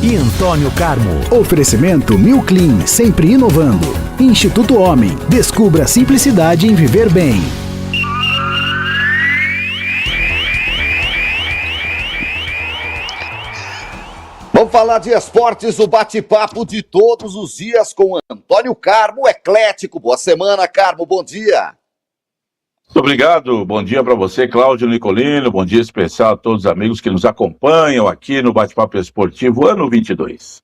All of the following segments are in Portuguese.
e Antônio Carmo. Oferecimento Mil Clean, sempre inovando. Instituto Homem, descubra a simplicidade em viver bem. Vamos falar de esportes, o bate-papo de todos os dias com Antônio Carmo, eclético. Boa semana, Carmo, bom dia. Muito obrigado, bom dia para você, Cláudio Nicolino, bom dia especial a todos os amigos que nos acompanham aqui no Bate-Papo Esportivo, ano 22.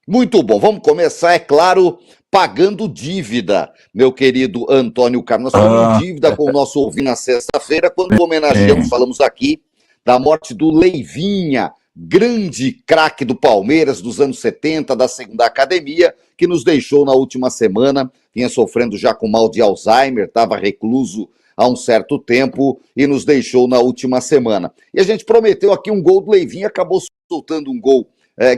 Muito bom, vamos começar, é claro, pagando dívida, meu querido Antônio Carmo. Nós tivemos dívida com o nosso ouvinte na sexta-feira, quando homenageamos, falamos aqui, da morte do Leivinha, grande craque do Palmeiras dos anos 70, da segunda academia, que nos deixou na última semana, vinha sofrendo já com mal de Alzheimer, estava recluso há um certo tempo e nos deixou na última semana. E a gente prometeu aqui um gol do Leivinha, acabou soltando um gol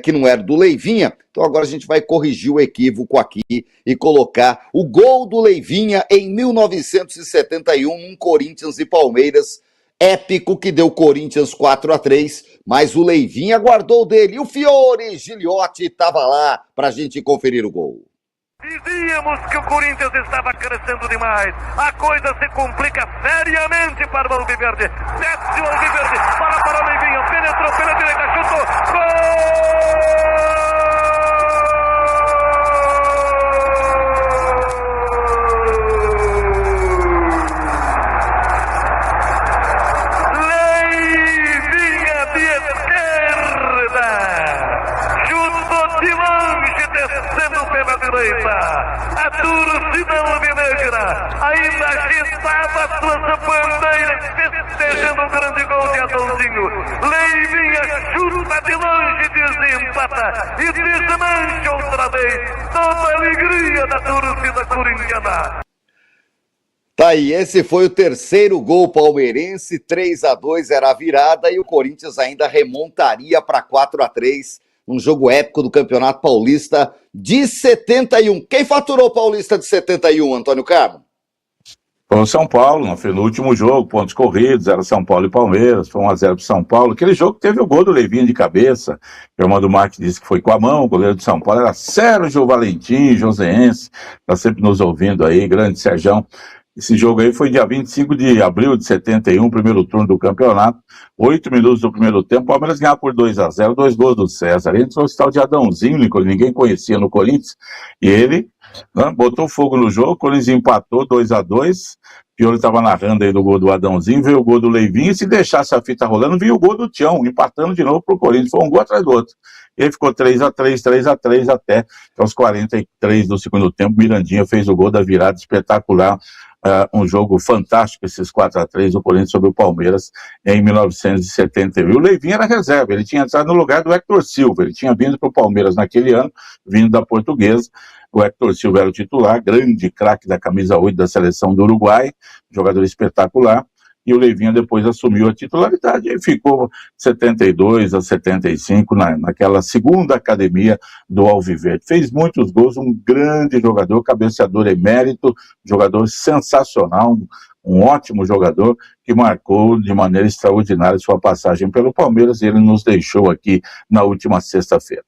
que não era do Leivinha, então agora a gente vai corrigir o equívoco aqui e colocar o gol do Leivinha em 1971, um Corinthians e Palmeiras, épico que deu Corinthians 4-3, mas o Leivinha guardou dele. E o Fiore Gigliotti estava lá para a gente conferir o gol. Dizíamos que o Corinthians estava crescendo demais. A coisa se complica seriamente para o Alviverde. Desce o Alviverde, bola para o Leivinha, penetrou pela direita, chutou. Gol! A torcida alvinegra ainda agitava a sua bandeira, festejando o grande gol de Adãozinho. Leivinha chuta de longe, desempata e desmancha outra vez toda a alegria da torcida corintiana. Tá aí, esse foi o terceiro gol palmeirense, 3-2 era a virada e o Corinthians ainda remontaria para 4-3. Um jogo épico do Campeonato Paulista de 71. Quem faturou o Paulista de 71, Antônio Carmo? Foi o São Paulo, foi no último jogo, pontos corridos, era São Paulo e Palmeiras, foi 1-0 para São Paulo. Aquele jogo teve o gol do Leivinha de cabeça, o irmão do Marques disse que foi com a mão, o goleiro de São Paulo era Sérgio Valentim, joseense, está sempre nos ouvindo aí, grande Sérgio. Esse jogo aí foi dia 25 de abril de 71, primeiro turno do campeonato, 8 minutos do primeiro tempo, o Palmeiras ganhava por 2-0, 2 gols do César. Ele entrou o tal de Adãozinho, ninguém conhecia no Corinthians, e ele botou fogo no jogo, o Corinthians empatou 2-2, Pioli estava narrando aí do gol do Adãozinho, veio o gol do Leivinho, e se deixasse a fita rolando, viu o gol do Tião, empatando de novo pro Corinthians, foi um gol atrás do outro. Ele ficou 3-3, 3-3 até aos 43 do segundo tempo, Mirandinha fez o gol da virada espetacular. Um jogo fantástico, esses 4-3 do Corinthians sobre o Palmeiras em 1971. O Leivinha era reserva, ele tinha entrado no lugar do Hector Silva, ele tinha vindo para o Palmeiras naquele ano, vindo da Portuguesa. O Hector Silva era o titular, grande craque da camisa 8 da seleção do Uruguai, jogador espetacular, e o Leivinha depois assumiu a titularidade e ficou 72 a 75 naquela segunda academia do Alviverde. Fez muitos gols, um grande jogador, cabeceador emérito, jogador sensacional, um ótimo jogador que marcou de maneira extraordinária sua passagem pelo Palmeiras e ele nos deixou aqui na última sexta-feira.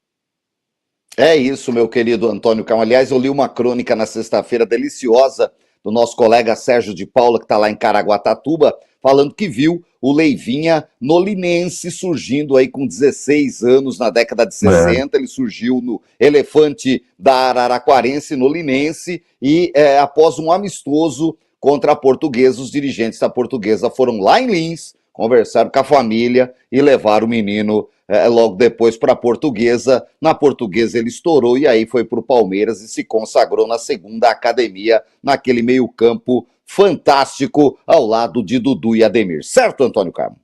É isso, meu querido Antônio Carmo. Aliás, eu li uma crônica na sexta-feira deliciosa do nosso colega Sérgio de Paula, que está lá em Caraguatatuba, falando que viu o Leivinha no Linense, surgindo aí com 16 anos na década de 60, ele surgiu no Elefante da Araraquarense, no Linense, e após um amistoso contra a Portuguesa, os dirigentes da Portuguesa foram lá em Lins, conversaram com a família e levaram o menino logo depois para a Portuguesa. Na Portuguesa ele estourou e aí foi para o Palmeiras e se consagrou na segunda academia, naquele meio-campo fantástico ao lado de Dudu e Ademir. Certo, Antônio Carmo?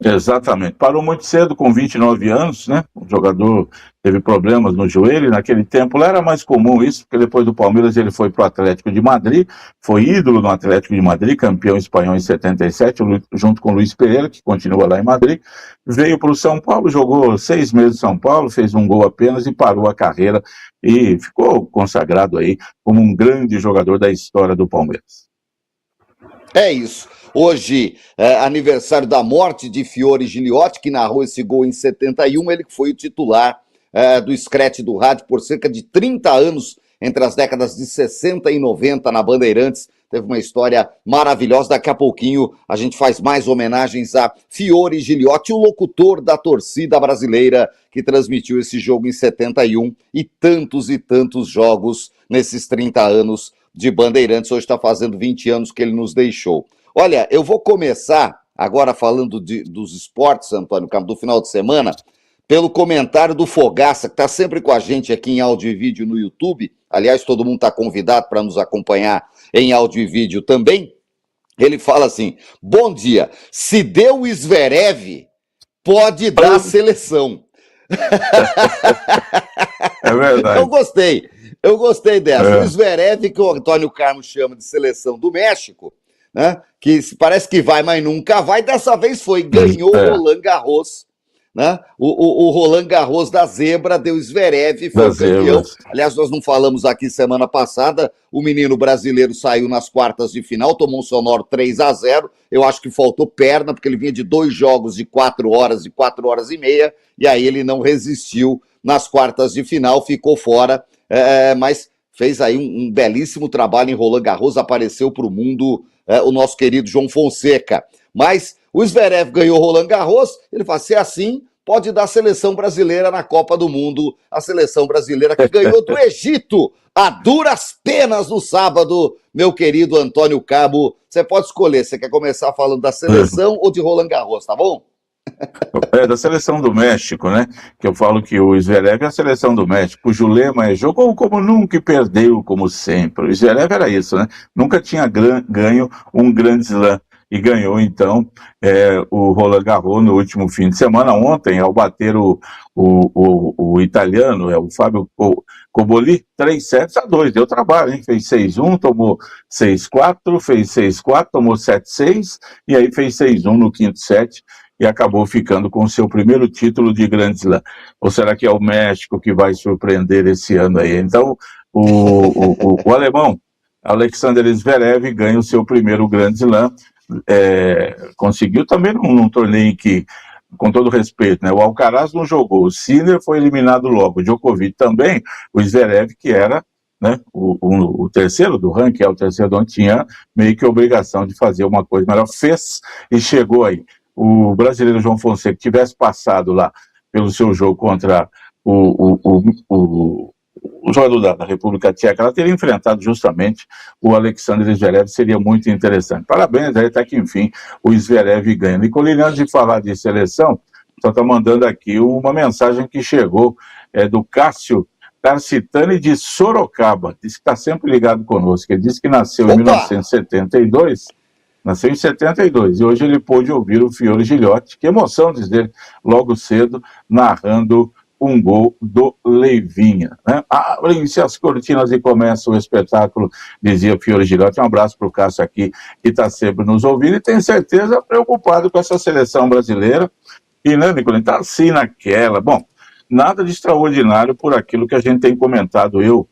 Exatamente. Parou muito cedo, com 29 anos, né? O jogador teve problemas no joelho, naquele tempo lá era mais comum isso, porque depois do Palmeiras ele foi para o Atlético de Madrid, foi ídolo no Atlético de Madrid, campeão espanhol em 77, junto com o Luiz Pereira, que continua lá em Madrid, veio para o São Paulo, jogou 6 meses em São Paulo, fez um gol apenas e parou a carreira e ficou consagrado aí como um grande jogador da história do Palmeiras. É isso. Hoje, aniversário da morte de Fiore Giliotti, que narrou esse gol em 71, ele que foi o titular do Scratch do rádio por cerca de 30 anos, entre as décadas de 60 e 90 na Bandeirantes. Teve uma história maravilhosa. Daqui a pouquinho a gente faz mais homenagens a Fiore Giliotti, o locutor da torcida brasileira que transmitiu esse jogo em 71 e tantos jogos nesses 30 anos de Bandeirantes. Hoje está fazendo 20 anos que ele nos deixou. Olha, eu vou começar agora falando dos esportes, Antônio Campos, do final de semana, pelo comentário do Fogaça, que está sempre com a gente aqui em áudio e vídeo no YouTube. Aliás, todo mundo está convidado para nos acompanhar em áudio e vídeo também. Ele fala assim: bom dia, se deu o Zverev, pode dar a seleção. É verdade. Eu gostei dessa. O Zverev, que o Antônio Carmo chama de seleção do México, né? Que parece que vai, mas nunca vai. Dessa vez foi, ganhou o Roland Garros, né? O Roland Garros da zebra deu Zverev, foi o campeão. Aliás, nós não falamos aqui semana passada, o menino brasileiro saiu nas quartas de final, tomou um sonoro 3-0. Eu acho que faltou perna, porque ele vinha de 2 jogos de 4 horas e 4 horas e meia, e aí ele não resistiu nas quartas de final, ficou fora, mas fez aí um belíssimo trabalho em Roland Garros, apareceu para o mundo o nosso querido João Fonseca. Mas o Zverev ganhou Roland Garros, ele fala, se é assim, pode dar a seleção brasileira na Copa do Mundo, a seleção brasileira que ganhou do Egito, a duras penas no sábado, meu querido Antônio Cabo. Você pode escolher, você quer começar falando da seleção ou de Roland Garros, tá bom? Da seleção do México, né? Que eu falo que o Zverev é a seleção do México. O Julema jogou como nunca e perdeu como sempre. O Zverev era isso, né? Nunca tinha ganho um grande slam. E ganhou, então, o Roland Garros no último fim de semana. Ontem, ao bater o italiano, o Fábio Cobolli, 3-2. Deu trabalho, hein? Fez 6-1, tomou 6-4, fez 6-4, tomou 7-6, e aí fez 6-1 no quinto set, e acabou ficando com o seu primeiro título de Grand Slam. Ou será que é o México que vai surpreender esse ano aí? Então, o alemão, Alexander Zverev, ganha o seu primeiro Grand Slam. Conseguiu também num torneio que, com todo respeito, né, o Alcaraz não jogou, o Sinner foi eliminado logo, o Djokovic também, o Zverev, que era, né, o terceiro do ranking, o terceiro do ano, tinha meio que obrigação de fazer uma coisa melhor, fez e chegou aí. O brasileiro João Fonseca tivesse passado lá pelo seu jogo contra o jogador da República Tcheca, ela teria enfrentado justamente o Alexander Zverev, seria muito interessante. Parabéns, aí até que enfim o Zverev ganha. Nicolini, antes de falar de seleção, só está mandando aqui uma mensagem que chegou do Cássio Tarcitani de Sorocaba, diz que está sempre ligado conosco, ele disse que nasceu em 1972, nasceu em 72, e hoje ele pôde ouvir o Fiore Giliotti, que emoção, diz ele, logo cedo, narrando um gol do Leivinha, né? Abrem-se as cortinas e começa o espetáculo, dizia Fiore Giliotti. Um abraço para o Cássio aqui, que está sempre nos ouvindo e tem certeza preocupado com essa seleção brasileira. E, né, Nicolini, está assim naquela. Bom, nada de extraordinário por aquilo que a gente tem comentado. Eu,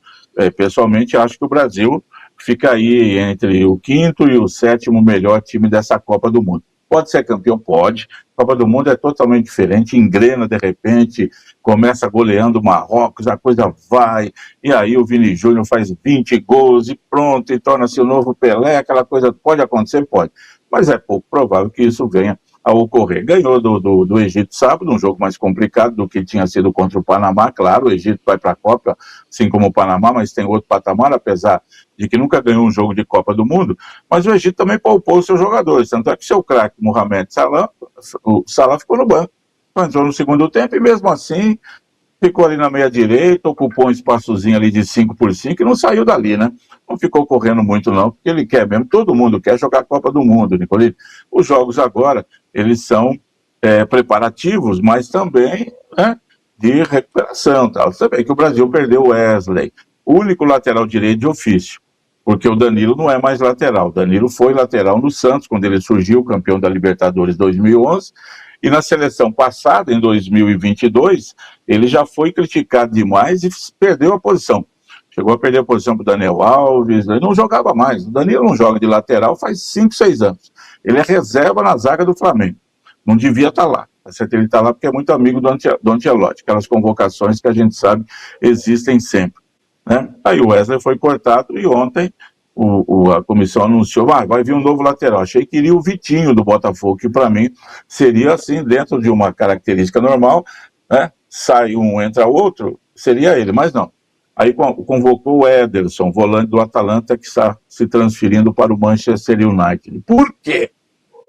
pessoalmente, acho que o Brasil fica aí entre o 5º e o 7º melhor time dessa Copa do Mundo. Pode ser campeão? Pode. A Copa do Mundo é totalmente diferente, engrena de repente, começa goleando o Marrocos, a coisa vai, e aí o Vini Júnior faz 20 gols e pronto, e torna-se o novo Pelé, aquela coisa pode acontecer? Pode. Mas é pouco provável que isso venha a ocorrer. Ganhou do Egito sábado, um jogo mais complicado do que tinha sido contra o Panamá, claro, o Egito vai para a Copa, assim como o Panamá, mas tem outro patamar, apesar de que nunca ganhou um jogo de Copa do Mundo, mas o Egito também poupou os seus jogadores, tanto é que seu craque, Mohamed Salah, o Salah ficou no banco, entrou no segundo tempo e mesmo assim ficou ali na meia direita, ocupou um espaçozinho ali de 5x5 e não saiu dali, né? Não ficou correndo muito não, porque ele quer mesmo, todo mundo quer jogar a Copa do Mundo, Nicolini. Os jogos agora, eles são preparativos, mas também, né, de recuperação. Tá? Você vê que o Brasil perdeu o Wesley, o único lateral direito de ofício, porque o Danilo não é mais lateral. O Danilo foi lateral no Santos, quando ele surgiu campeão da Libertadores 2011, e na seleção passada, em 2022, ele já foi criticado demais e perdeu a posição. Chegou a perder a posição para o Daniel Alves, ele não jogava mais. O Danilo não joga de lateral faz 5, 6 anos. Ele é reserva na zaga do Flamengo. Não devia estar lá. Ele está lá porque é muito amigo do Ancelotti. Aquelas convocações que a gente sabe existem sempre, né? Aí o Wesley foi cortado e ontem a comissão anunciou, vai vir um novo lateral. Achei que iria o Vitinho do Botafogo, que para mim seria assim, dentro de uma característica normal, né? Sai um, entra outro, seria ele, mas não. Aí convocou o Ederson, volante do Atalanta, que está se transferindo para o Manchester United. Por quê?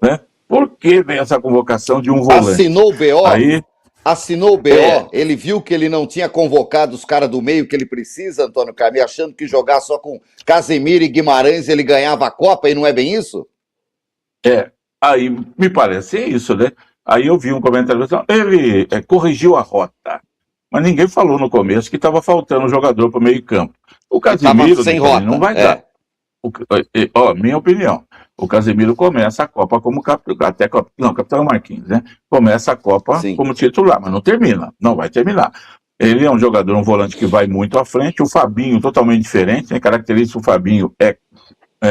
Né? Por que vem essa convocação de um volante? Assinou o BO? Assinou o BO, ele viu que ele não tinha convocado os caras do meio que ele precisa, Antônio Carlos, achando que jogar só com Casemiro e Guimarães ele ganhava a Copa, e não é bem isso? Aí me parece isso, né? Aí eu vi um comentário, ele corrigiu a rota, mas ninguém falou no começo que estava faltando um jogador para o meio campo. O Casemiro sem rota, não vai dar. Minha opinião, o Casemiro começa a Copa como capitão Marquinhos, né? Começa a Copa como titular, mas não termina, não vai terminar. Ele é um jogador, um volante que vai muito à frente. O Fabinho, totalmente diferente, né? Característica, o Fabinho é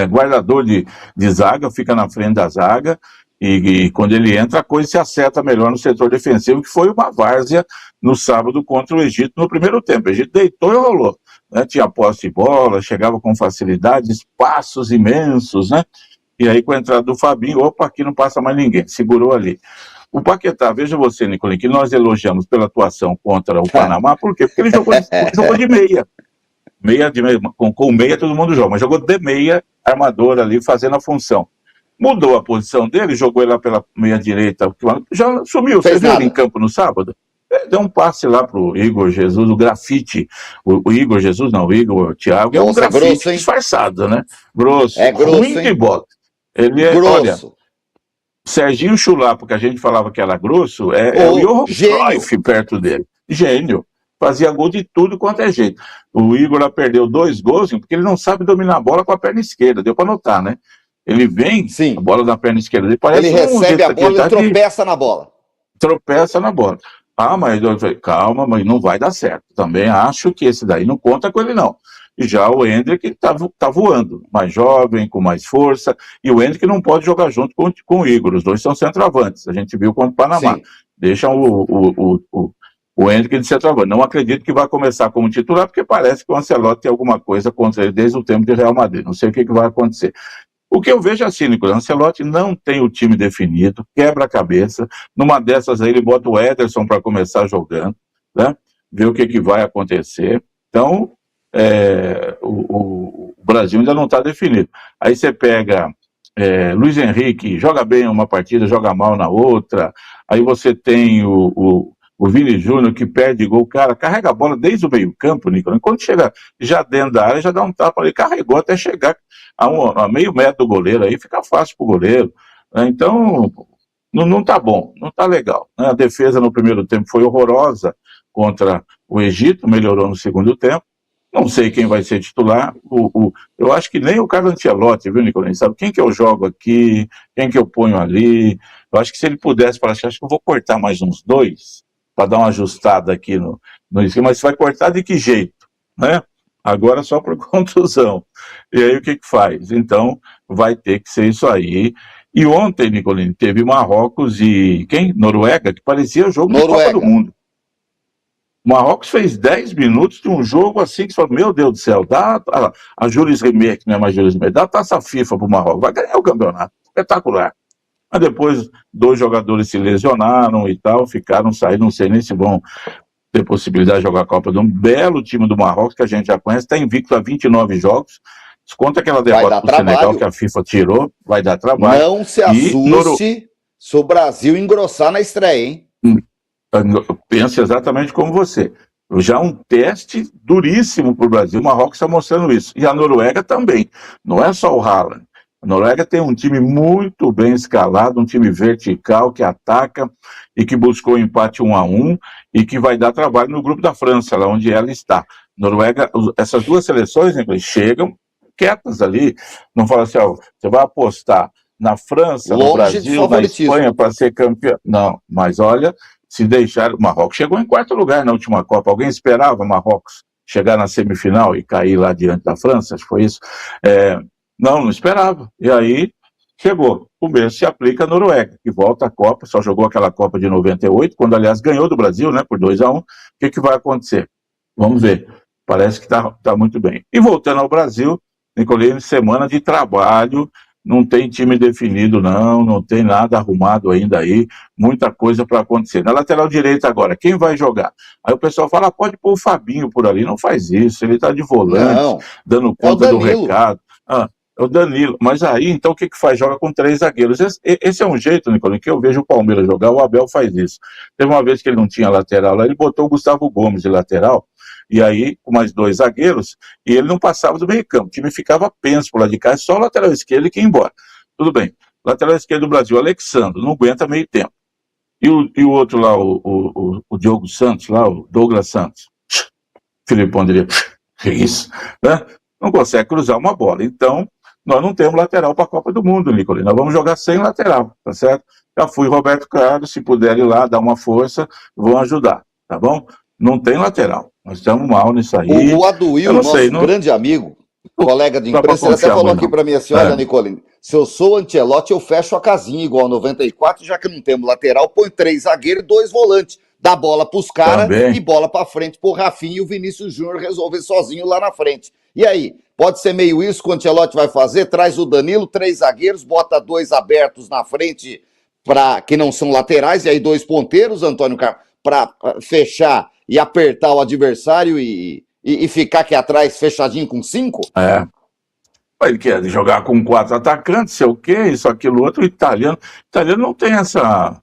guardador de zaga, fica na frente da zaga, e quando ele entra, a coisa se acerta melhor no setor defensivo, que foi uma várzea no sábado contra o Egito no primeiro tempo. O Egito deitou e rolou, né? Tinha posse de bola, chegava com facilidade, espaços imensos, né? E aí com a entrada do Fabinho, aqui não passa mais ninguém, segurou ali. O Paquetá, veja você, Nicolinho, que nós elogiamos pela atuação contra o Panamá, por quê? Porque ele jogou de meia. Com meia todo mundo joga, mas jogou de meia, armador ali, fazendo a função. Mudou a posição dele, jogou ele lá pela meia direita, já sumiu. Você viu ele em campo no sábado? Deu um passe lá pro Igor Jesus, o grafite. O Igor Jesus, não, o Igor Thiago, é um grafite grosso, disfarçado, né? Grosso. É grosso, ruim de bola. Ele é, grosso. Olha, Serginho Chulapo, que a gente falava que era grosso, é o Johan Cruyff perto dele. Gênio. Fazia gol de tudo quanto é jeito. O Igor lá perdeu 2 gols, porque ele não sabe dominar a bola com a perna esquerda, deu para notar, né? Ele vem, a bola na perna esquerda, ele parece ele recebe a bola e tropeça na bola. Tropeça na bola. Mas eu falei, calma, mas não vai dar certo. Também acho que esse daí não conta com ele, não. E já o Hendrick tá voando, mais jovem, com mais força, e o Hendrick não pode jogar junto com o Igor, os dois são centroavantes, a gente viu contra o Panamá. Deixa o Hendrick de centroavante. Não acredito que vai começar como titular, porque parece que o Ancelotti tem alguma coisa contra ele desde o tempo de Real Madrid, não sei o que vai acontecer. O que eu vejo assim, Nicolas, Ancelotti não tem o time definido, quebra a cabeça, numa dessas aí ele bota o Ederson para começar jogando, né? Ver o que vai acontecer. Então, o Brasil ainda não está definido. Aí você pega Luiz Henrique, joga bem uma partida, joga mal na outra, aí você tem o Vini Júnior que perde gol, cara, carrega a bola desde o meio campo, Nicolas, quando chega já dentro da área, já dá um tapa ali, carregou até chegar a meio metro do goleiro, aí fica fácil pro goleiro, né? Então, não tá bom, não tá legal, né? A defesa no primeiro tempo foi horrorosa contra o Egito, melhorou no segundo tempo, não sei quem vai ser titular, eu acho que nem o Carlo Ancelotti, viu, Nicolas, sabe quem que eu jogo aqui, quem que eu ponho ali, eu acho que se ele pudesse falar, acho que eu vou cortar mais uns 2, para dar uma ajustada aqui no esquema, mas você vai cortar de que jeito, né? Agora só por contusão. E aí o que faz? Então vai ter que ser isso aí. E ontem, Nicolini, teve Marrocos e Noruega, que parecia jogo de Copa do Mundo. Marrocos fez 10 minutos de um jogo assim que você falou, meu Deus do céu, dá a Jules Rimet, que não é mais Jules Rimet, dá a taça FIFA pro Marrocos, vai ganhar o campeonato. Espetacular. Mas depois 2 jogadores se lesionaram e tal, saíram, não sei nem se vão ter possibilidade de jogar a Copa do Mundo. Belo time do Marrocos, que a gente já conhece, está invicto a 29 jogos. Desconta aquela derrota pro Senegal que a FIFA tirou, vai dar trabalho. Não se assuste se o Brasil engrossar na estreia, hein? Eu penso exatamente como você. Já um teste duríssimo para o Brasil, o Marrocos está mostrando isso. E a Noruega também, não é só o Haaland. A Noruega tem um time muito bem escalado, um time vertical que ataca e que buscou o empate 1-1 e que vai dar trabalho no grupo da França, lá onde ela está. Noruega, essas 2 seleções, né, chegam quietas ali, não fala assim, você vai apostar na França, no Brasil, na Espanha para ser campeão. Não, mas olha, se deixar, o Marrocos chegou em 4º lugar na última Copa, alguém esperava Marrocos chegar na semifinal e cair lá diante da França, acho que foi isso. Não esperava. E aí chegou. O mesmo se aplica a Noruega, que volta à Copa, só jogou aquela Copa de 98, quando, aliás, ganhou do Brasil, né, por 2-1. O que vai acontecer? Vamos ver. Parece que tá muito bem. E voltando ao Brasil, Nicolini, semana de trabalho, não tem time definido, não tem nada arrumado ainda aí, muita coisa para acontecer. Na lateral direita agora, quem vai jogar? Aí o pessoal fala, pode pôr o Fabinho por ali, não faz isso, ele tá de volante, dando conta do recado. É o Danilo, mas aí, então, o que faz? Joga com 3 zagueiros. Esse é um jeito, Nicolini, que eu vejo o Palmeiras jogar, o Abel faz isso. Teve uma vez que ele não tinha lateral lá, ele botou o Gustavo Gomes de lateral, e aí, com mais 2 zagueiros, e ele não passava do meio campo, o time ficava penso por lá de cá, só o lateral esquerdo que ia embora. Tudo bem. Lateral esquerdo do Brasil, Alexandre, não aguenta meio tempo. E o outro lá, o Diogo Santos, lá, o Douglas Santos, Filipão diria, que isso, né? Não consegue cruzar uma bola. Então, nós não temos lateral para a Copa do Mundo, Nicolini. Nós vamos jogar sem lateral, tá certo? Já fui Roberto Carlos, se puder ir lá, dar uma força, vão ajudar, tá bom? Não tem lateral. Nós estamos mal nisso aí. O Aduil, nosso grande amigo, colega de imprensa, ele até falou aqui para mim assim, olha, Nicolini, se eu sou o Ancelotti, eu fecho a casinha igual a 94, já que não temos lateral, põe 3 zagueiros e 2 volantes. Dá bola pros caras e bola pra frente pro Rafinha e o Vinícius Júnior resolver sozinho lá na frente. E aí, pode ser meio isso que o Ancelotti vai fazer? Traz o Danilo, 3 zagueiros, bota 2 abertos na frente, que não são laterais, e aí 2 ponteiros, Antônio Carlos, para fechar e apertar o adversário e ficar aqui atrás fechadinho com 5? Ele quer jogar com 4 atacantes, sei o quê, isso, aquilo, outro. O italiano não tem essa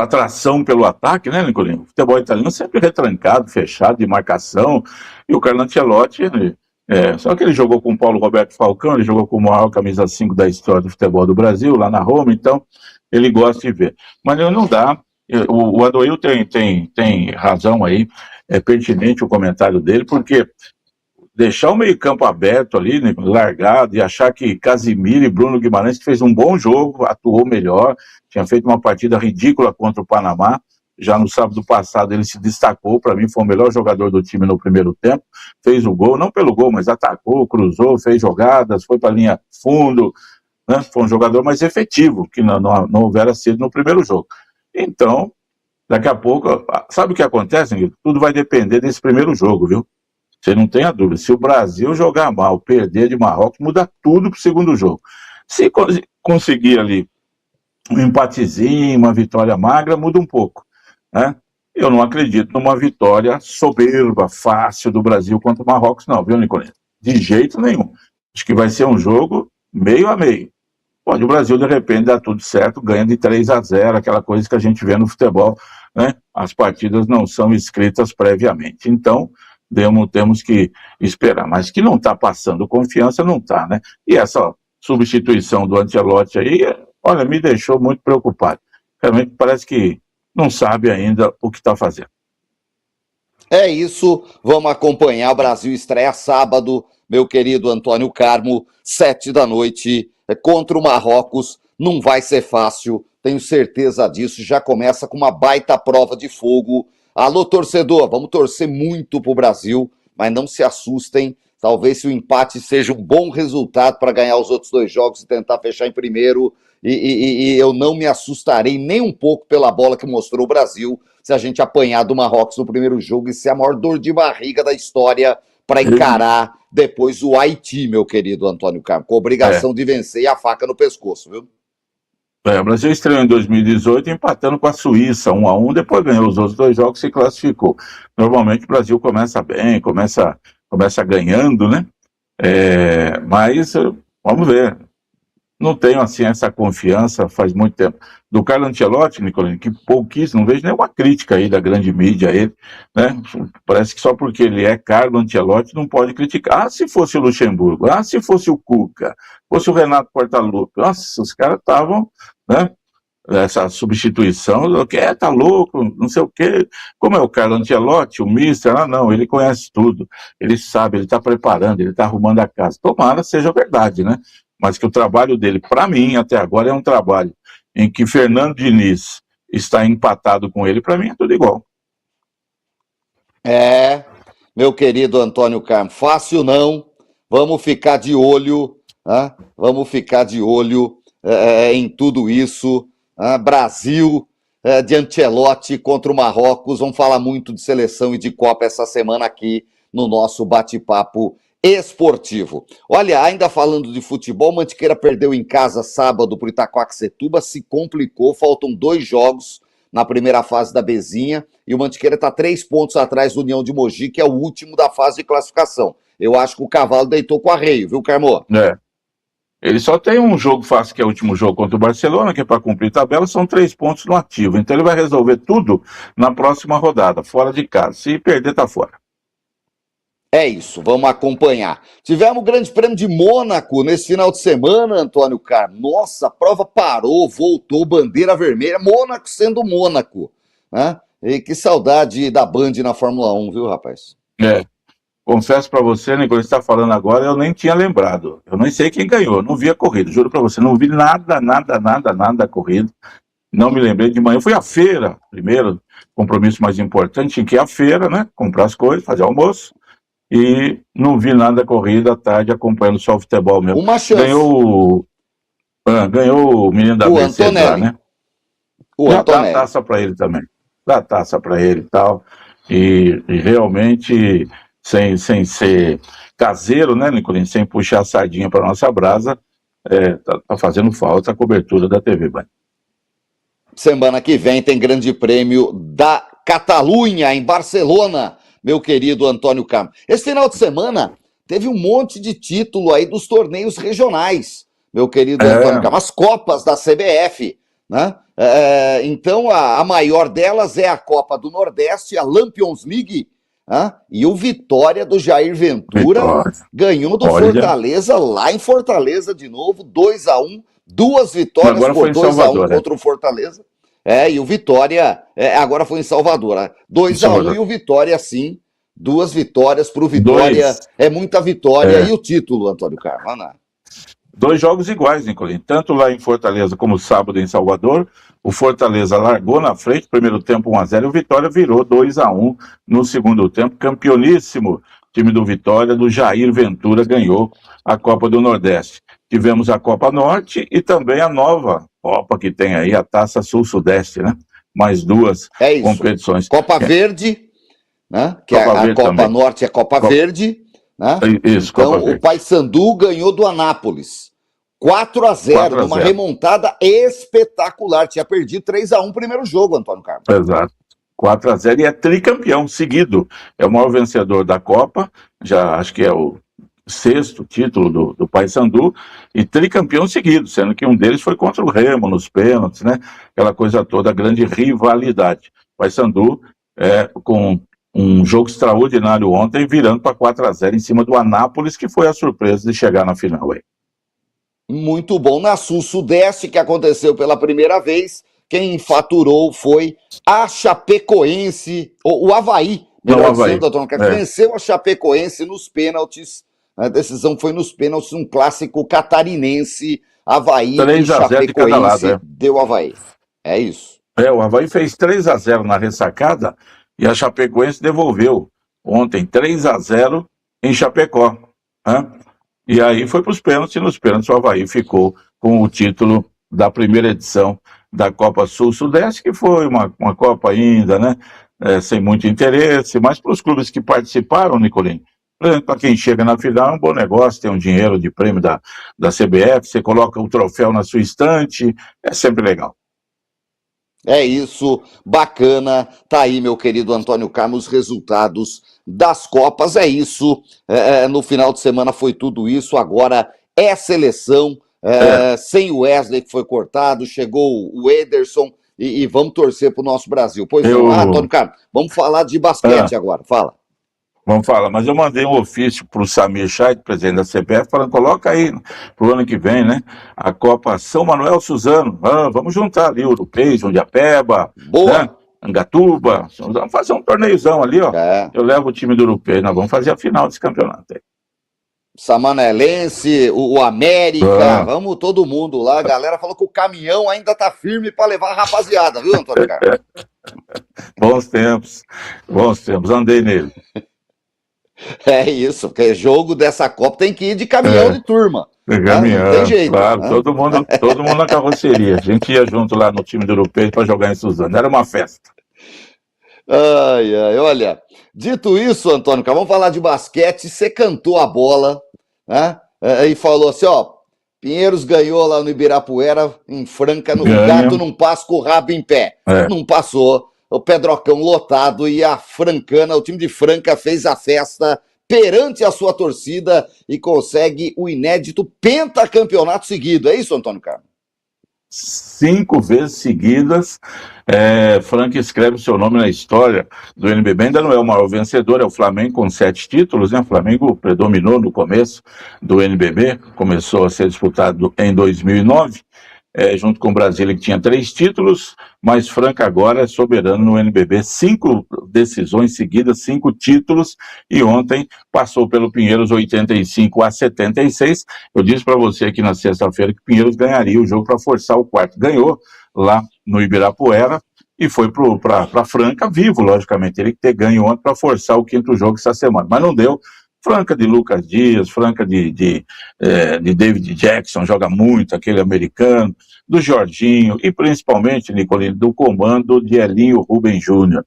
atração pelo ataque, né, Nicolini? O futebol italiano sempre retrancado, fechado, de marcação. E o Carlo Ancelotti, só que ele jogou com o Paulo Roberto Falcão, ele jogou com o maior camisa 5 da história do futebol do Brasil, lá na Roma, então ele gosta de ver. Mas não dá. O Adoil tem razão aí, é pertinente o comentário dele, porque deixar o meio-campo aberto ali, né, largado, e achar que Casimiro e Bruno Guimarães, que fez um bom jogo, atuou melhor, tinha feito uma partida ridícula contra o Panamá, já no sábado passado ele se destacou, para mim foi o melhor jogador do time no primeiro tempo, fez o gol, não pelo gol, mas atacou, cruzou, fez jogadas, foi para a linha fundo, né, foi um jogador mais efetivo, que não houvera sido no primeiro jogo. Então, daqui a pouco, sabe o que acontece, Nilton? Tudo vai depender desse primeiro jogo, viu? Você não tem a dúvida. Se o Brasil jogar mal, perder de Marrocos, muda tudo para o segundo jogo. Se conseguir ali um empatezinho, uma vitória magra, muda um pouco, né? Eu não acredito numa vitória soberba, fácil do Brasil contra o Marrocos, não, viu, Nicolini? De jeito nenhum. Acho que vai ser um jogo meio a meio. Pode o Brasil, de repente, dar tudo certo, ganha de 3-0, aquela coisa que a gente vê no futebol, né? As partidas não são escritas previamente. Então, temos que esperar. Mas que não está passando confiança, não está, né? E essa substituição do Ancelotti aí, olha, me deixou muito preocupado. Realmente parece que não sabe ainda o que está fazendo. É isso, vamos acompanhar. O Brasil estreia sábado, meu querido Antônio Carmo, 19h, contra o Marrocos. Não vai ser fácil, tenho certeza disso. Já começa com uma baita prova de fogo. Alô, torcedor, vamos torcer muito pro Brasil, mas não se assustem. Talvez se o empate seja um bom resultado para ganhar os outros 2 jogos e tentar fechar em primeiro. E eu não me assustarei nem um pouco pela bola que mostrou o Brasil se a gente apanhar do Marrocos no primeiro jogo e ser a maior dor de barriga da história para encarar depois o Haiti, meu querido Antônio Carmo, com a obrigação de vencer e a faca no pescoço, viu? O Brasil estreou em 2018 empatando com a Suíça, 1-1, depois ganhou os outros 2 jogos e se classificou. Normalmente o Brasil começa bem, começa ganhando, né? Mas vamos ver. Não tenho assim essa confiança faz muito tempo. Do Carlo Ancelotti, Nicolini, que pouquíssimo, não vejo nenhuma crítica aí da grande mídia a ele, né? Parece que só porque ele é Carlo Ancelotti não pode criticar. Ah, se fosse o Luxemburgo, se fosse o Cuca, fosse o Renato Portaluppi, nossa, os caras estavam, né? Essa substituição, tá louco, não sei o quê. Como é o Carlo Ancelotti, o mister, não, ele conhece tudo, ele sabe, ele está preparando, ele está arrumando a casa. Tomara seja verdade, né? Mas que o trabalho dele, para mim, até agora, é um trabalho em que Fernando Diniz está empatado com ele, para mim é tudo igual. meu querido Antônio Carmo. Fácil não. Vamos ficar de olho, né? Vamos ficar de olho em tudo isso. Brasil de Ancelotti contra o Marrocos. Vamos falar muito de seleção e de Copa essa semana aqui no nosso bate-papo esportivo. Olha, ainda falando de futebol, Mantiqueira perdeu em casa sábado para o Itaquaquecetuba, se complicou, faltam 2 jogos na primeira fase da Bezinha, e o Mantiqueira está 3 pontos atrás do União de Mogi, que é o último da fase de classificação. Eu acho que o cavalo deitou com arreio, viu, Carmo? Ele só tem um jogo fácil, que é o último jogo contra o Barcelona, que é para cumprir tabela, são 3 pontos no ativo. Então ele vai resolver tudo na próxima rodada, fora de casa. Se perder, tá fora. É isso, vamos acompanhar. Tivemos o Grande Prêmio de Mônaco nesse final de semana, Antônio Carmo. Nossa, a prova parou, voltou, bandeira vermelha, Mônaco sendo Mônaco, né? E que saudade da Band na Fórmula 1, viu, rapaz? Confesso para você, Nicolas, está falando agora, eu nem tinha lembrado. Eu nem sei quem ganhou, não vi a corrida, juro para você, não vi nada da corrida. Não me lembrei de manhã. Eu fui à feira, primeiro, compromisso mais importante, tinha que ir à feira, né? Comprar as coisas, fazer almoço. E não vi nada da corrida à tarde, acompanhando só o futebol mesmo. Uma chance. Ganhou o menino da Mercedes lá, né? O Antonelli. Dá a taça para ele também. Dá a taça para ele e tal. E realmente, sem ser caseiro, né, Nicolinho? Sem puxar a sardinha para nossa brasa, tá fazendo falta a cobertura da TV Band. Semana que vem tem Grande Prêmio da Catalunha, em Barcelona, meu querido Antônio Carmo. Esse final de semana teve um monte de título aí dos torneios regionais, meu querido Antônio Carmo. As Copas da CBF, né? Então, a maior delas é a Copa do Nordeste, a Lampions League, né? E o Vitória do Jair Ventura ganhou do Fortaleza, lá em Fortaleza de novo, 2-1, 2 vitórias por 2-1 contra o Fortaleza. E o Vitória agora foi em Salvador, 2-1, e o Vitória, sim, 2 vitórias para o Vitória. É muita vitória. E o título, Antônio Carmo? 2 jogos iguais, Nicolinho, tanto lá em Fortaleza como sábado em Salvador. O Fortaleza largou na frente, primeiro tempo 1-0, e o Vitória virou 2-1 no segundo tempo. Campeoníssimo time do Vitória, do Jair Ventura, ganhou a Copa do Nordeste. Tivemos a Copa Norte e também a nova Copa que tem aí, a Taça Sul-Sudeste, né? Mais 2 competições. Copa Verde, né? Que Copa a Copa também. Norte é Copa Verde, né? Isso, então o Paysandu ganhou do Anápolis 4-0, numa remontada espetacular. Tinha perdido 3-1 o primeiro jogo, Antônio Carmo. Exato. 4-0 e é tricampeão seguido. É o maior vencedor da Copa, já acho que é o 6º título do Paysandu, e tricampeão seguido, sendo que um deles foi contra o Remo nos pênaltis, né? Aquela coisa toda, grande rivalidade. Paysandu com um jogo extraordinário ontem, virando para 4-0 em cima do Anápolis, que foi a surpresa de chegar na final aí. Muito bom. Na Sul-Sudeste, que aconteceu pela primeira vez, quem faturou foi a Chapecoense, o Avaí, melhor dizendo, doutor, que venceu a Chapecoense nos pênaltis. A decisão foi nos pênaltis, um clássico catarinense. Avaí e Chapecoense deu Avaí. É isso. O Avaí fez 3-0 na ressacada e a Chapecoense devolveu ontem 3-0 em Chapecó. Né? E aí foi para os pênaltis, e nos pênaltis o Avaí ficou com o título da primeira edição da Copa Sul-Sudeste, que foi uma Copa ainda, né? Sem muito interesse, mas para os clubes que participaram, Nicolinho, para quem chega na final é um bom negócio, tem um dinheiro de prêmio da CBF, você coloca o troféu na sua estante, é sempre legal. É isso, bacana, tá aí, meu querido Antônio Carmo, os resultados das Copas, é isso, no final de semana foi tudo isso, agora é seleção, sem o Wesley que foi cortado, chegou o Ederson, e vamos torcer pro nosso Brasil. Pois não, Antônio Carmo, vamos falar de basquete agora, fala. Vamos falar, mas eu mandei um ofício para o Samir Scheidt, presidente da CBF, falando, coloca aí pro ano que vem, né, a Copa São Manuel Suzano, vamos juntar ali Urupês, Jundiapeba, né, Angatuba, vamos fazer um torneiozão ali, ó. Eu levo o time do Urupês, nós vamos fazer a final desse campeonato aí. Samanelense, o América, vamos todo mundo lá, a galera falou que o caminhão ainda tá firme para levar a rapaziada, viu, Antônio Carlos? Bons tempos, andei nele. É isso, porque jogo dessa Copa tem que ir de caminhão de turma. Caminhão, não tem jeito. Claro, todo mundo na carroceria. A gente ia junto lá no time do Europeu para jogar em Suzano. Era uma festa. Olha, dito isso, Antônio, vamos falar de basquete. Você cantou a bola, né? E falou assim, ó, Pinheiros ganhou lá no Ibirapuera, em Franca, no gato não passa com o rabo em pé. Não passou, o Pedrocão lotado e a Francana, o time de Franca fez a festa perante a sua torcida e consegue o inédito pentacampeonato seguido. É isso, Antônio Carlos? 5 vezes seguidas, Franca escreve seu nome na história do NBB. Ainda não é o maior vencedor, é o Flamengo com 7 títulos, né? O Flamengo predominou no começo do NBB, começou a ser disputado em 2009, junto com o Brasília, que tinha 3 títulos, mas Franca agora é soberano no NBB, 5 decisões seguidas, 5 títulos, e ontem passou pelo Pinheiros 85-76. Eu disse para você aqui na sexta-feira que Pinheiros ganharia o jogo para forçar o quarto. Ganhou lá no Ibirapuera e foi para Franca vivo, logicamente. Ele que ter ganho ontem para forçar o 5º jogo essa semana, mas não deu. Franca de Lucas Dias, Franca de David Jackson, joga muito, aquele americano, do Jorginho e principalmente, Nicolino, do comando de Elinho Rubens Júnior.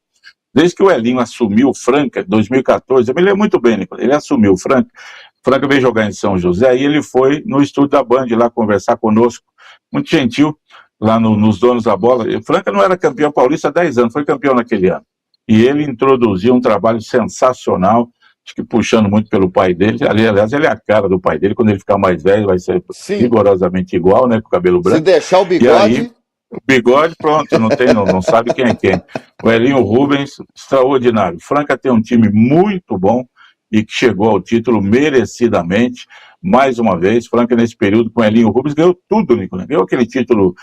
Desde que o Elinho assumiu o Franca em 2014, eu me lembro muito bem, Nicolino, ele assumiu o Franca veio jogar em São José e ele foi no estúdio da Band lá conversar conosco, muito gentil, lá nos donos da bola. Franca não era campeão paulista há 10 anos, foi campeão naquele ano. E ele introduziu um trabalho sensacional, acho que puxando muito pelo pai dele. Aliás, ele é a cara do pai dele. Quando ele ficar mais velho, vai ser rigorosamente igual, né? Com o cabelo branco. Se deixar o bigode... E aí, o bigode, pronto, não sabe quem é quem. O Elinho Rubens, extraordinário. Franca tem um time muito bom e que chegou ao título merecidamente. Mais uma vez, Franca, nesse período, com o Elinho Rubens, ganhou tudo, Nicolás. Ganhou aquele título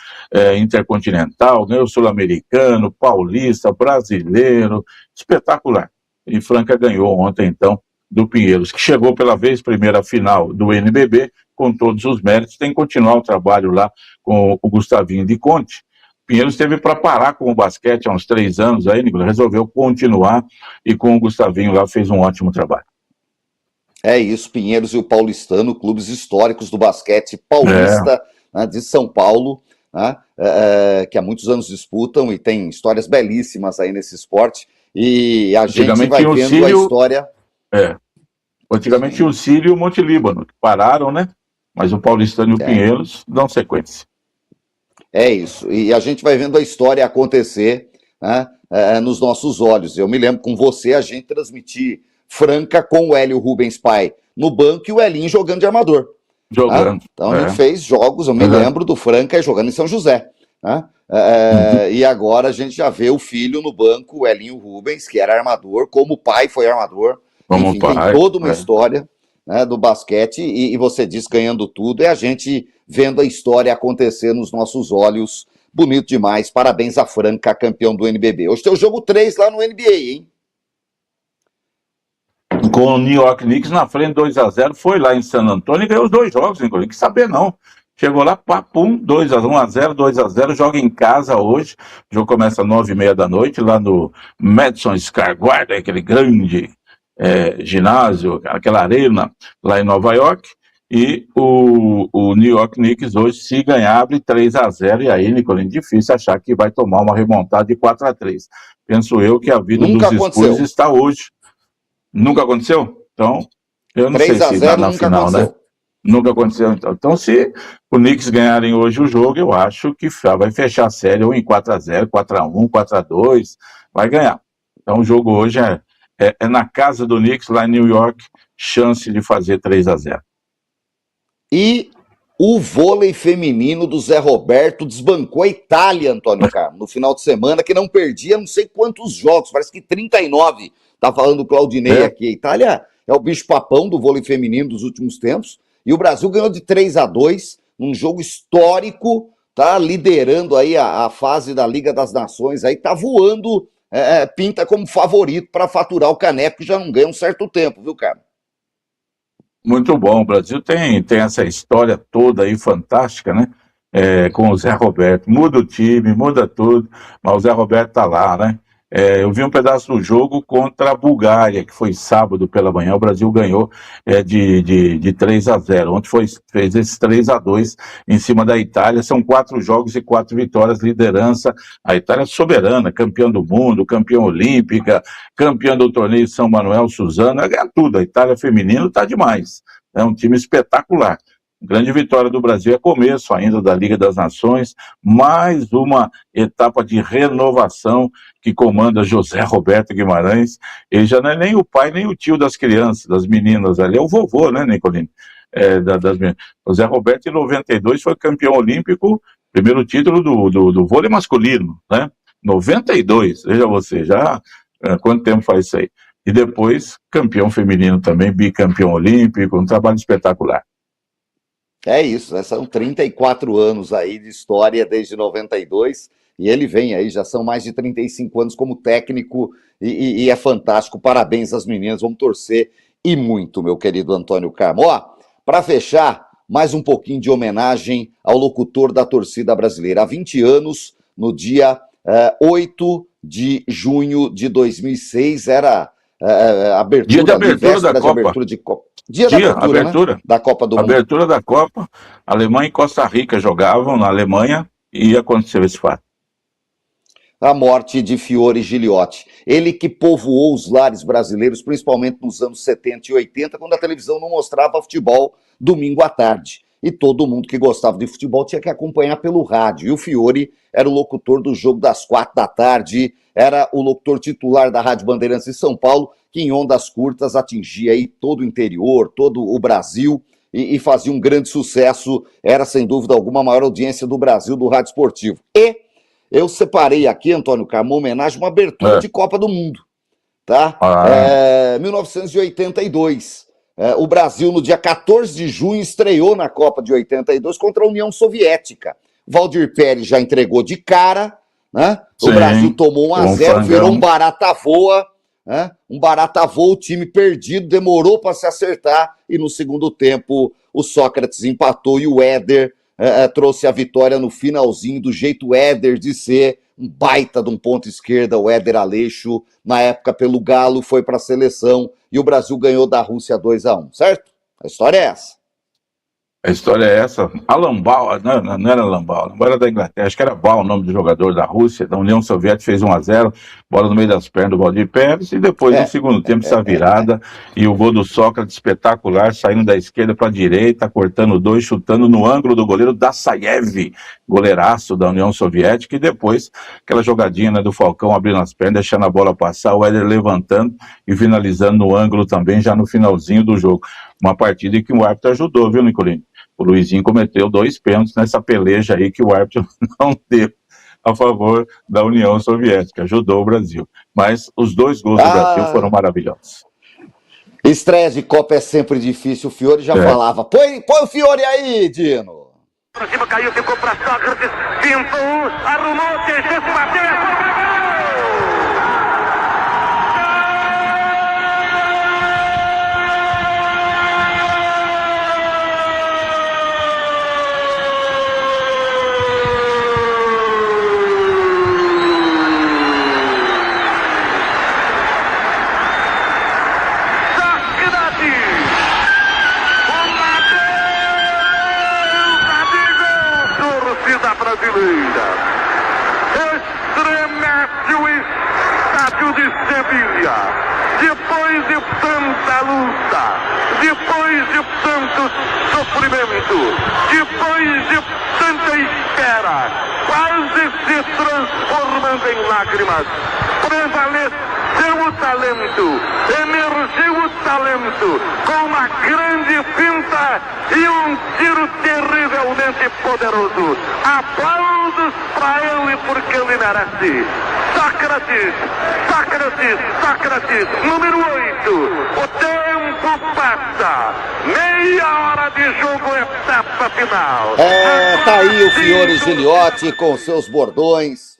intercontinental, ganhou sul-americano, paulista, brasileiro, espetacular. E Franca ganhou ontem, então, do Pinheiros, que chegou pela vez primeira final do NBB, com todos os méritos. Tem que continuar o trabalho lá com o Gustavinho de Conte. Pinheiros teve para parar com o basquete há uns 3 anos, aí, Nicolás, resolveu continuar e com o Gustavinho lá fez um ótimo trabalho. É isso, Pinheiros e o Paulistano, clubes históricos do basquete paulista, né, de São Paulo, né, que há muitos anos disputam e tem histórias belíssimas aí nesse esporte. E a gente vai vendo a história... Antigamente tinha o Sírio e o Monte Líbano, que pararam, né? Mas o Paulistano e o Pinheiros dão sequência. É isso, e a gente vai vendo a história acontecer, né, nos nossos olhos. Eu me lembro com você, a gente transmitir Franca com o Hélio Rubens pai no banco e o Elinho jogando de armador. Jogando. Então a gente fez jogos, eu me lembro do Franca jogando em São José, né? E agora a gente já vê o filho no banco, o Elinho Rubens, que era armador, como o pai foi armador. Enfim, tem toda uma história, né, do basquete, e você diz ganhando tudo, é a gente vendo a história acontecer nos nossos olhos. Bonito demais, parabéns a Franca, campeão do NBB. Hoje tem o jogo 3 lá no NBA, hein? Com o New York Knicks na frente 2-0, foi lá em San Antonio e ganhou os 2 jogos, não tem que saber não. Chegou lá, papum, 1-0, 2-0, joga em casa hoje. O jogo começa às 9h30 da noite, lá no Madison Square Garden, aquele grande ginásio, aquela arena lá em Nova York. E o New York Knicks hoje, se ganhar, abre 3-0. E aí, Nicolino, difícil achar que vai tomar uma remontada de 4-3. Penso eu que a vida dos Spurs está hoje. Nunca aconteceu? Então, eu não sei se dá na final, aconteceu, né? Nunca aconteceu, então. Então, se o Knicks ganharem hoje o jogo, eu acho que vai fechar a série ou em 4-0, 4-1, 4-2, vai ganhar. Então, o jogo hoje é na casa do Knicks, lá em New York, chance de fazer 3-0. E o vôlei feminino do Zé Roberto desbancou a Itália, Antônio Carlos, no final de semana, que não perdia não sei quantos jogos, parece que 39. Tá falando o Claudinei aqui. A Itália é o bicho-papão do vôlei feminino dos últimos tempos. E o Brasil ganhou de 3-2, num jogo histórico, tá liderando aí a fase da Liga das Nações, aí tá voando, pinta como favorito para faturar o caneco, que já não ganha um certo tempo, viu, cara? Muito bom, o Brasil tem essa história toda aí fantástica, né? Com o Zé Roberto, muda o time, muda tudo, mas o Zé Roberto tá lá, né? Eu vi um pedaço do jogo contra a Bulgária, que foi sábado pela manhã. O Brasil ganhou de 3-0. Ontem fez esse 3-2 em cima da Itália. São 4 jogos e 4 vitórias, liderança. A Itália é soberana, campeã do mundo, campeã olímpica, campeã do torneio São Manuel Suzano, ganha tudo. A Itália feminina está demais. É um time espetacular. Grande vitória do Brasil, é começo ainda da Liga das Nações, mais uma etapa de renovação que comanda José Roberto Guimarães. Ele já não é nem o pai nem o tio das crianças, das meninas ali, é o vovô, né, Nicolino? Das meninas. José Roberto, em 92, foi campeão olímpico, primeiro título do vôlei masculino, né? 92, veja você, já quanto tempo faz isso aí? E depois, campeão feminino também, bicampeão olímpico, um trabalho espetacular. É isso, né? São 34 anos aí de história desde 92, e ele vem aí, já são mais de 35 anos como técnico, e é fantástico. Parabéns às meninas, vamos torcer e muito, meu querido Antônio Carmo. Ó, para fechar, mais um pouquinho de homenagem ao locutor da torcida brasileira. Há 20 anos, no dia 8 de junho de 2006, era abertura, dia de abertura da Copa. Abertura de Copa. Dia da abertura, né? Da Copa do Mundo. Abertura da Copa, Alemanha e Costa Rica jogavam na Alemanha e aconteceu esse fato. A morte de Fiore Giliotti. Ele que povoou os lares brasileiros, principalmente nos anos 70 e 80, quando a televisão não mostrava futebol domingo à tarde. E todo mundo que gostava de futebol tinha que acompanhar pelo rádio. E o Fiore era o locutor do jogo das 4 da tarde, era o locutor titular da Rádio Bandeirantes de São Paulo, que em ondas curtas atingia aí todo o interior, todo o Brasil, e fazia um grande sucesso. Era, sem dúvida alguma, a maior audiência do Brasil do rádio esportivo. E eu separei aqui, Antônio Carmo, uma homenagem, uma abertura de Copa do Mundo, tá? 1982. O Brasil, no dia 14 de junho, estreou na Copa de 82 contra a União Soviética. Valdir Pérez já entregou de cara, né? Sim, o Brasil tomou 1-0, virou um barata-voa, né? Um barata-voa, o time perdido, demorou para se acertar, e no segundo tempo o Sócrates empatou e o Éder trouxe a vitória no finalzinho, do jeito Éder de ser, um baita de um ponto esquerda, o Éder Aleixo, na época pelo Galo, foi para a seleção, e o Brasil ganhou da Rússia 2-1, certo? A história é essa. A história é essa. Alan Bal, não era Alan Bal, não era da Inglaterra, acho que era Bal o nome do jogador da Rússia, da União Soviética, fez 1-0, bola no meio das pernas do Valdir Pérez, e depois no segundo tempo essa virada, e o gol do Sócrates espetacular, saindo da esquerda para a direita, cortando 2, chutando no ângulo do goleiro Dassaev, goleiraço da União Soviética, e depois aquela jogadinha, né, do Falcão abrindo as pernas, deixando a bola passar, o Éder levantando e finalizando no ângulo também, já no finalzinho do jogo. Uma partida em que o árbitro ajudou, viu, Nicolino? O Luizinho cometeu 2 pênaltis nessa peleja aí que o árbitro não deu a favor da União Soviética, ajudou o Brasil. Mas os 2 gols do Brasil foram maravilhosos. Estreia de Copa é sempre difícil, o Fiore já falava. Põe o Fiore aí, Dino. Pra cima, caiu, ficou pra Sócrates, pintou, arrumou, tem chance, bateu, brasileira. Estremece o estádio de Sevilha. Depois de tanta luta, depois de tanto sofrimento, depois de tanta espera, quase se transformando em lágrimas, prevaleceu o talento, emergiu o talento, com uma grande finta e um tiro terrivelmente poderoso. Aplausos para ele, porque ele merece. Sócrates, Sócrates, Sócrates, número 8. O tempo passa. Meia hora de jogo, etapa final. Tá aí o Fiore Giliotti com seus bordões.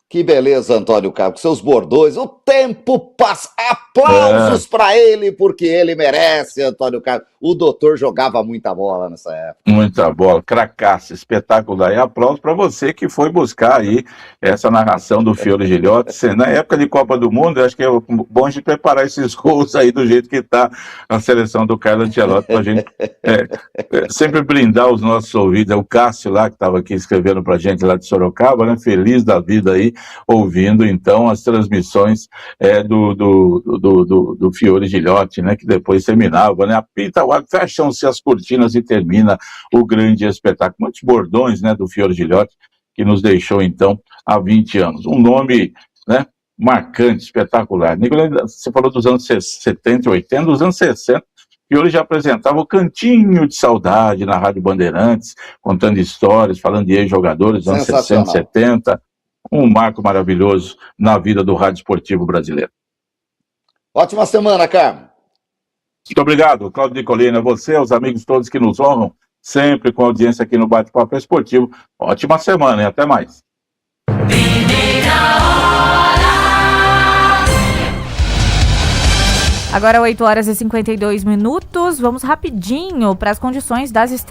Que beleza, Antônio Carlos, seus bordões, o tempo passa, aplausos para ele, porque ele merece, Antônio Carlos. O doutor jogava muita bola nessa época. Muita bola, cracaça, espetacular. E aplausos para você que foi buscar aí essa narração do Fiore Gilhote. Na época de Copa do Mundo, eu acho que é bom a gente preparar esses gols aí do jeito que está a seleção do Carlo Ancelotti, para a gente sempre brindar os nossos ouvidos. É o Cássio lá, que estava aqui escrevendo para a gente lá de Sorocaba, né? Feliz da vida aí, ouvindo então as transmissões do Fiore Gilhote, né, que depois terminava, né, apita o ar, fecham-se as cortinas e termina o grande espetáculo. Muitos bordões, né, do Fiore Gilhote, que nos deixou então há 20 anos. Um nome, né, marcante, espetacular. Nicolas, você falou dos anos 70 e 80, dos anos 60, Fiore já apresentava o Cantinho de Saudade na Rádio Bandeirantes, contando histórias, falando de ex-jogadores dos anos 60 e 70. Um marco maravilhoso na vida do rádio esportivo brasileiro. Ótima semana, Carmo. Muito obrigado, Cláudio Nicolina, você, os amigos todos que nos honram, sempre com audiência aqui no Bate-Papo Esportivo. Ótima semana e até mais. Agora 8 horas e 52 minutos, vamos rapidinho para as condições das estradas.